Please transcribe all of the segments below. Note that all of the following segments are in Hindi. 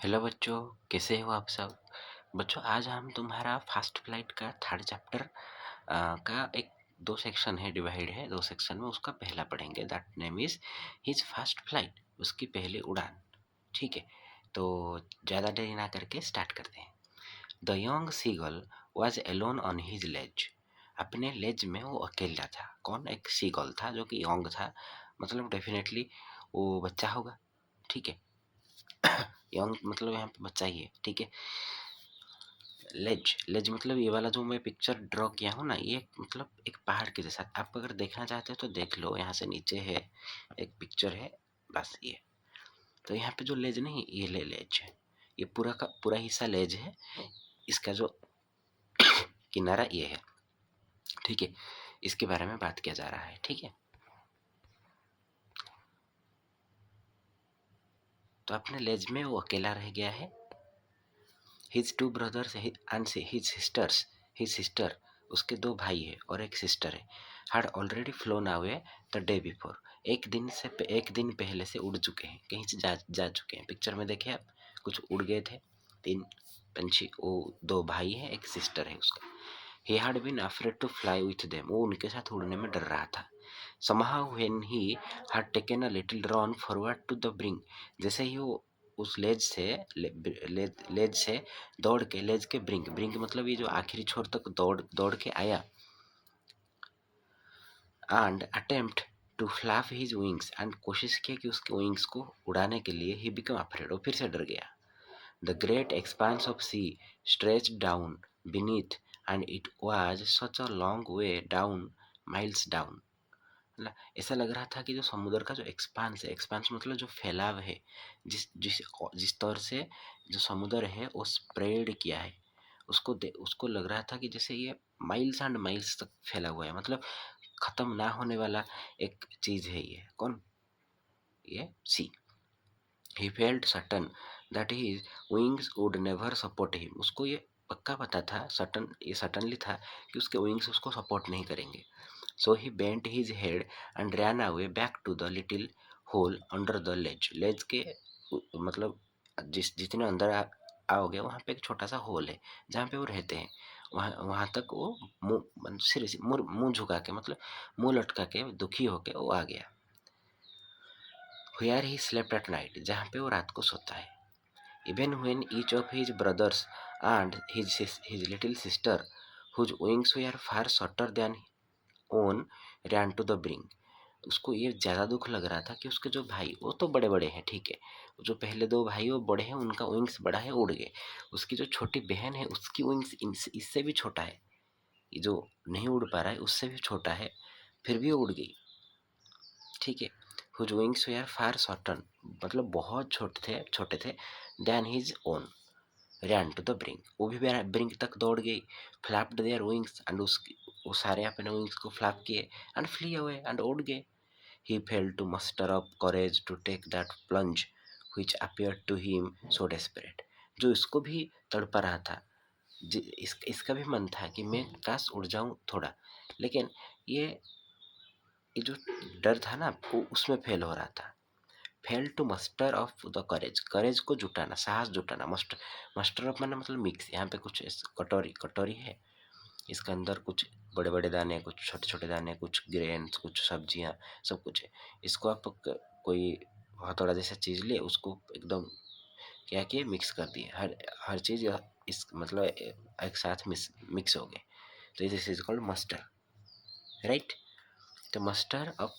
हेलो बच्चों, कैसे हो आप सब। बच्चों, आज हम तुम्हारा फास्ट फ्लाइट का थर्ड चैप्टर का एक दो सेक्शन है, डिवाइड है दो सेक्शन में। उसका पहला पढ़ेंगे, that name is his fast flight, उसकी पहली उड़ान। ठीक है, तो ज़्यादा देरी ना करके स्टार्ट करते हैं। The young seagull was alone on his ledge. अपने लेज में वो अकेला था। कौन? एक सीगल था जो कि यंग था, मतलब डेफिनेटली वो बच्चा होगा। ठीक है, यंग मतलब यहाँ पे बच्चा ही है। ठीक है, लेज लेज मतलब ये वाला जो मैं पिक्चर ड्रॉ किया हूँ ना, ये मतलब एक पहाड़ के जैसा। आप अगर देखना चाहते हो तो देख लो, यहाँ से नीचे है एक पिक्चर है, बस ये। तो यहाँ पे जो लेज नहीं, ये लेज है, ये पूरा का पूरा हिस्सा लेज है। इसका जो किनारा ये है। ठीक है, इसके बारे में बात किया जा रहा है। ठीक है, तो अपने लेज में वो अकेला रह गया है। His two brothers and his sisters, his sister, उसके दो भाई है और एक सिस्टर है, had already phloem away the day before. एक दिन पहले से उड़ चुके हैं, कहीं से जा चुके हैं। पिक्चर में देखे आप, कुछ उड़ गए थे तीन पंछी। वो दो भाई है, एक सिस्टर है उसका। He had been afraid to fly with them, वो उनके साथ उड़ने में डर रहा था। somehow when he had taken a little run forward to the brink, जैसे ही वो उस लेज से दौड़ के, लेज के ब्रिंक, ब्रिंक मतलब ये जो आखिरी छोर तक दौड़ दौड़ के आया, and attempt to flap his wings, and कोशिश किया कि उसके विंग्स को उड़ाने के लिए, ही बिकम अफ्रेड, वो फिर से डर गया। The great expanse of sea stretch down beneath, and it was such a long way down, miles down. मतलब ऐसा लग रहा था कि जो समुद्र का जो एक्सपांस है, एक्सपांस मतलब जो फैलाव है, जिस जिस जिस तौर से जो समुद्र है वो स्प्रेड किया है, उसको लग रहा था कि जैसे ये माइल्स एंड माइल्स तक फैला हुआ है, मतलब खत्म ना होने वाला एक चीज है ये। कौन? ये सी। He felt certain that his wings would never support him, उसको ये पक्का पता था, ये सर्टनली था कि उसके विंग्स उसको सपोर्ट नहीं करेंगे। So he bent his head and ran away back to the little hole under the ledge. ledge के मतलब जितने अंदर आओगे वहाँ पे एक छोटा सा होल है जहाँ पे वो रहते हैं। वहाँ वहाँ तक वो मुंह झुका के, मतलब मुंह लटका के दुखी होके वो आ गया। Where he slept at night, जहाँ पे वो रात को सोता है। Even when each of his brothers and his little sister, whose wings were far shorter than own, ran to the brink, उसको ये ज़्यादा दुख लग रहा था कि उसके जो भाई, वो तो बड़े बड़े हैं, ठीक है, जो पहले दो भाई वो बड़े हैं, उनका विंग्स बड़ा है, उड़ गए। उसकी जो छोटी बहन है उसकी विंग्स इससे भी छोटा है, ये जो नहीं उड़ पा रहा है उससे भी छोटा है, फिर भी वो उड़ गई। ठीक है, whose wings were far shorten, मतलब बहुत छोटे थे, then his own, ran to the brink, वो भी ब्रिंक तक दौड़ गई। फ्लैप्ड देयर विंग्स, एंड उसकी वो सारे अपने विंग्स को फ्लैप किए, एंड फ्ली अवे, एंड उड़ गए। He failed to muster up courage to take that plunge which appeared to him so desperate. जो इसको भी तड़पा रहा था, इसका भी मन था कि मैं काश उड़ जाऊं थोड़ा, लेकिन ये ये जो डर था ना वो उसमें फेल हो रहा था। Fail to muster of the courage, courage को जुटाना, साहस जुटाना। मस्टर ऑफ माना मतलब मिक्स। यहाँ पे कुछ कटोरी कटोरी है, इसके अंदर कुछ बड़े बड़े दाने, कुछ छोटे छोटे दाने, कुछ ग्रेन्स, कुछ सब्जियां, सब कुछ है। इसको आप कोई हथौड़ा जैसा चीज ले, उसको एकदम क्या किए, मिक्स कर दिए। हर चीज इस मतलब एक साथ मिक्स हो गए, तो this is called muster, right. The muster of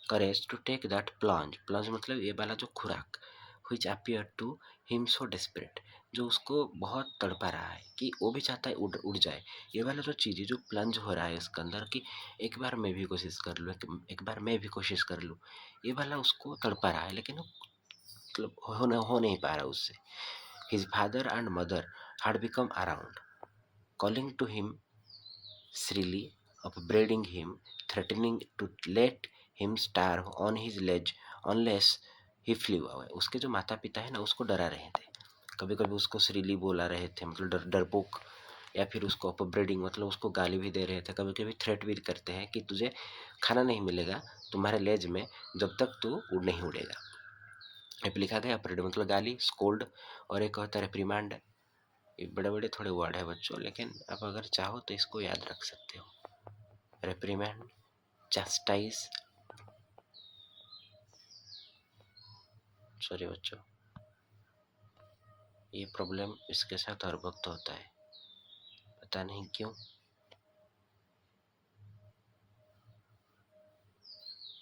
courage to take that plunge, plunge मतलब ये वाला जो खुराक, which appeared to him so desperate, जो उसको बहुत तड़पा रहा है कि वो भी चाहता है उड़ जाए। ये वाला जो चीज़ है, जो प्लंज हो रहा है इसके अंदर कि एक बार मैं भी कोशिश कर लूँ, एक बार मैं भी कोशिश कर लूँ, ये वाला उसको तड़पा रहा है, लेकिन वो मतलब हो नहीं पा रहा उससे। His father and mother had become around, calling to him shrilly, upbraiding him, threatening to let him starve on his ledge unless he flew away. उसके जो माता पिता है ना उसको डरा रहे थे, कभी कभी उसको श्रीली बोला रहे थे, मतलब डरपोक, या फिर उसको अपब्रेडिंग मतलब उसको गाली भी दे रहे थे, कभी कभी थ्रेट भी करते हैं कि तुझे खाना नहीं मिलेगा तुम्हारे लेज में जब तक तू उड़ नहीं उड़ेगा। यहाँ पे लिखा गया अपरेड मतलब गाली, स्कोल्ड, और एक होता है रिप्रीमांड। ये बड़े बड़े थोड़े वर्ड है बच्चों, लेकिन आप अगर चाहो तो इसको याद रख सकते हो। रिप्रीमांड, चास्टाइज, सॉरी बच्चों, ये प्रॉब्लम इसके साथ हर वक्त होता है, पता नहीं क्यों।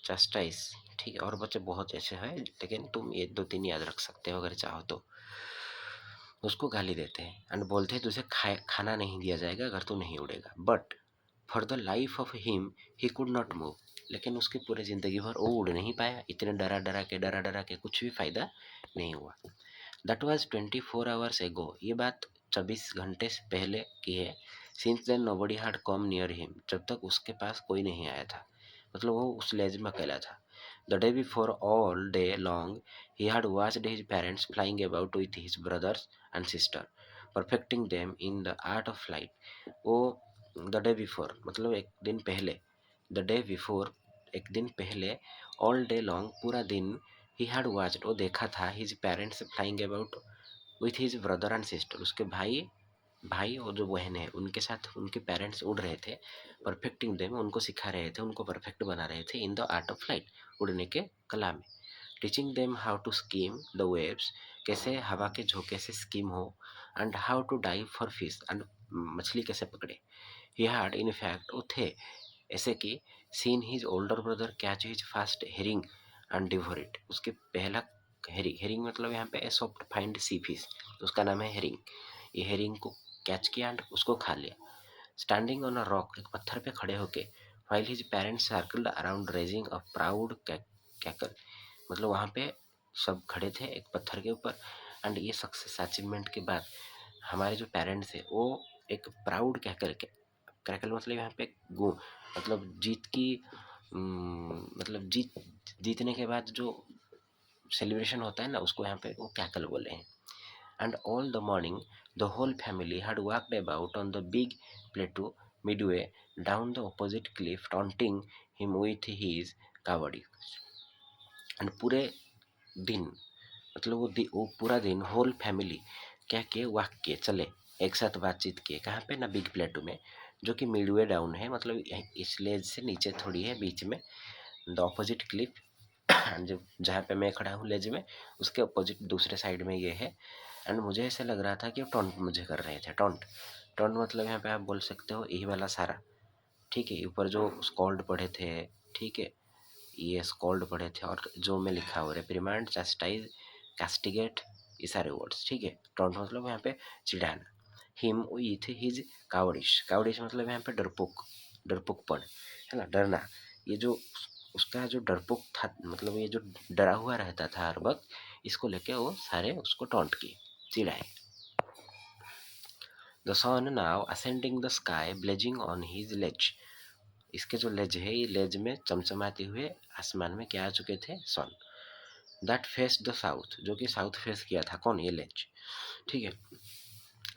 चास्टाइज, ठीक है, और बच्चे बहुत ऐसे हैं, लेकिन तुम ये 2-3 याद रख सकते हो अगर चाहो तो। उसको गाली देते हैं एंड बोलते हैं तुझे खाना नहीं दिया जाएगा अगर तू नहीं उड़ेगा। But for the life of him he could not move, लेकिन उसकी पूरी ज़िंदगी भर वो उड़ नहीं पाया, इतने डरा डरा के कुछ भी फ़ायदा नहीं हुआ। दैट वाज 24 आवर्स एगो, ये बात 24 घंटे से पहले की है। Since then nobody had come near him, जब तक उसके पास कोई नहीं आया था, मतलब वो उस लेज में अकेला था। The day before all day long he had watched his parents flying about with his brothers and sister, perfecting them in the art of flight. वो द डे बिफोर मतलब एक दिन पहले, द डे बिफोर एक दिन पहले, ऑल डे लॉन्ग पूरा दिन, ही हैड वॉच्ड वो देखा था, his parents flying about with his brother and sister, उसके भाई भाई और जो बहन है उनके साथ उनके पेरेंट्स उड़ रहे थे। परफेक्टिंग देम, उनको सिखा रहे थे, उनको परफेक्ट बना रहे थे, in the art of flight, उड़ने के कला में। Teaching them how to skim the waves, कैसे हवा के झोंके से स्कीम हो, and how to dive for fish, and मछली कैसे पकड़े। ही हैड इन फैक्ट वो थे ऐसे कि seen his older brother catch his fast herring and devour it, उसके पहला हेरिंग, हेरिंग मतलब यहाँ पे सॉफ्ट फाइंड सी फिश, उसका नाम है हेरिंग, ये हेरिंग को कैच किया एंड उसको खा लिया। स्टैंडिंग ऑन अ रॉक, एक पत्थर पे खड़े होके, while his parents circled around raising a proud cackle, मतलब वहाँ पे सब खड़े थे एक पत्थर के ऊपर, एंड ये सक्सेस अचीवमेंट के बाद हमारे जो पेरेंट्स थे वो एक प्राउड कैकल के, क्रैकल मतलब यहाँ पे गो, मतलब जीत की मतलब जीतने के बाद जो सेलिब्रेशन होता है ना, उसको यहाँ पे वो कैकल बोले हैं। And all the morning the whole family had walked about on the big plateau midway down the opposite cliff taunting him with his cowardice. And पूरे दिन मतलब वो पूरा दिन होल फैमिली क्या किए, वॉक किए, चले एक साथ बातचीत किए, कहाँ पे ना, बिग प्लेटू में, जो कि मिडवे डाउन है, मतलब इस लेज से नीचे थोड़ी है, बीच में द अपोजिट क्लिफ, जो जहाँ पे मैं खड़ा हूँ लेज में, उसके अपोजिट दूसरे साइड में ये है। एंड मुझे ऐसा लग रहा था कि वो टॉन्ट मुझे कर रहे थे, टॉन्ट, टॉन्ट मतलब यहाँ पे आप बोल सकते हो यही वाला सारा, ठीक है, ऊपर जो स्कॉल्ड पढ़े थे, ठीक है, ये स्कॉल्ड पढ़े थे, और जो मैं लिखा हुआ रिप्रीमांड, चास्टाइज, कास्टिगेट, ये सारे वर्ड्स, ठीक है। टॉन्ट मतलब यहाँ पे चिढ़ाना। हिम विथ हिज कावड़िश, कावड़िश मतलब यहाँ पे डरपोक, डरपोकपन है ना, डरना, ये जो उसका जो डरपोक था, मतलब ये जो डरा हुआ रहता था हर वक्त, इसको लेके वो सारे उसको टॉन्ट किए, चिढ़ाए। The sun now ascending the sky blazing on his ledge, इसके जो लेज है, ये लेज में चमचमाते हुए आसमान में क्या आ चुके थे, सन। दैट फेस द साउथ, जो कि साउथ फेस किया था, कौन, ये लेज, ठीक है।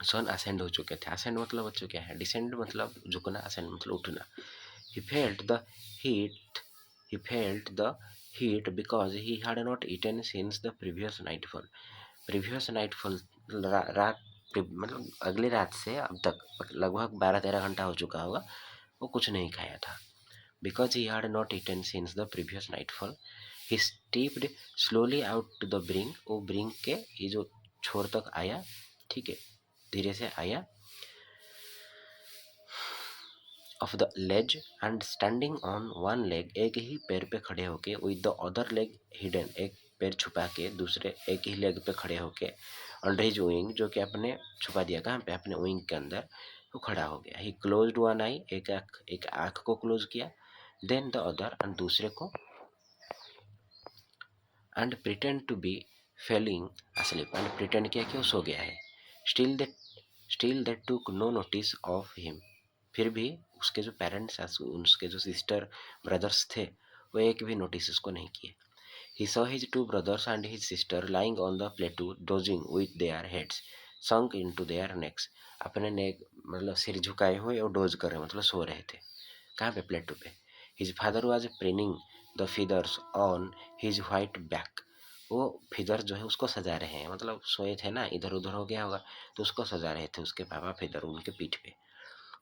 सन असेंड हो चुके थे, असेंड मतलब बच्चों क्या है, डिसेंड मतलब झुकना, असेंड मतलब उठना। He felt the heat, he felt the heat because he had not eaten since the previous nightfall, previous nightfall रात, मतलब अगली रात से अब तक लगभग 12-13 घंटा हो चुका होगा, वो कुछ नहीं खाया था। because he had not eaten since the previous nightfall, he stepped slowly out to the brink, वो ब्रिंक के ये जो छोर तक आया, ठीक है, धीरे से आया, of the ledge, and standing on one leg, एक ही पैर पे खड़े होके, with the other leg hidden, एक पैर छुपा के दूसरे एक ही लेग पे खड़े होके, अंडर हिज विंग, जो कि अपने छुपा दिया, कहाँ पे, अपने विंग के अंदर वो खड़ा हो गया। ही क्लोज्ड वन आई, एक आँख को क्लोज किया, देन द अदर, एंड दूसरे को, and pretend to be falling asleep, and pretend किया कि वो सो गया है। Still they took no notice of him, फिर भी उसके जो पेरेंट्स, उसके जो सिस्टर ब्रदर्स थे, वो एक भी नोटिस उसको नहीं किए। He saw his two brothers and his sister lying on the प्लेटू dosing with their heads sunk into their next, अपने नेक मतलब सिर झुकाए हुए और डोज कर रहे, मतलब सो रहे थे, कहाँ पे, प्लेटू पे। His father was preening the feathers on his white back, वो फिदर जो है उसको सजा रहे हैं, मतलब सोए थे ना, इधर उधर हो गया होगा, तो उसको सजा रहे थे उसके पापा फिदर उनके पीठ पे।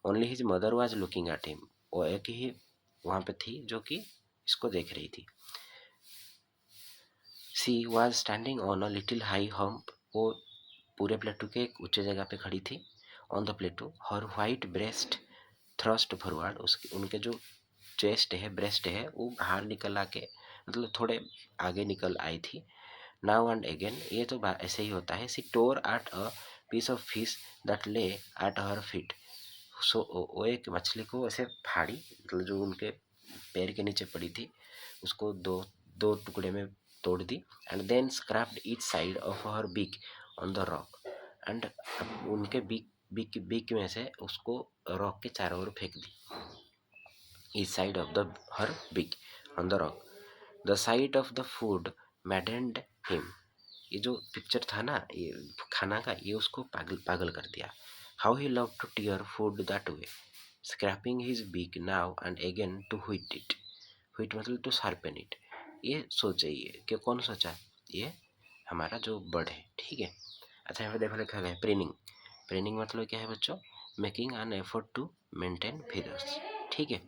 Only his mother was looking at him, वो एक ही वहाँ पे थी जो कि इसको देख रही थी। She was standing on a little high hump, वो पूरे प्लेटू के एक ऊंचे जगह पे खड़ी थी। On the प्लेटू her white breast thrust forward, उसके उनके जो चेस्ट है, ब्रेस्ट है, वो बाहर निकल आके, मतलब थोड़े आगे निकल आई थी। नाउ एंड अगेन, ये तो ऐसे ही होता है। She tore at a piece of fish that lay at her feet, so वो एक मछली को ऐसे फाड़ी, मतलब जो उनके पैर के नीचे पड़ी थी उसको दो दो टुकड़े में तोड़ दी। And then scraped each side of her beak on the rock, and उनके बीक बीक बीक में से उसको रॉक के चारों ओर फेंक दी। Each side of the her beak on the rock, the sight of the food maddened him, ये जो पिक्चर था ना ये खाना का, ये उसको पागल पागल कर दिया। How he love to tear food that way, scraping his beak now and again to whet it, whet मतलब टू शार्पन इट। ये सोचे, ये कि कौन सोचा, ये हमारा जो बर्ड है, ठीक है। अच्छा यहाँ पे देखो लिखा गया है प्रेनिंग। प्रेनिंग मतलब क्या है बच्चों, making an effort to maintain feathers, ठीक है।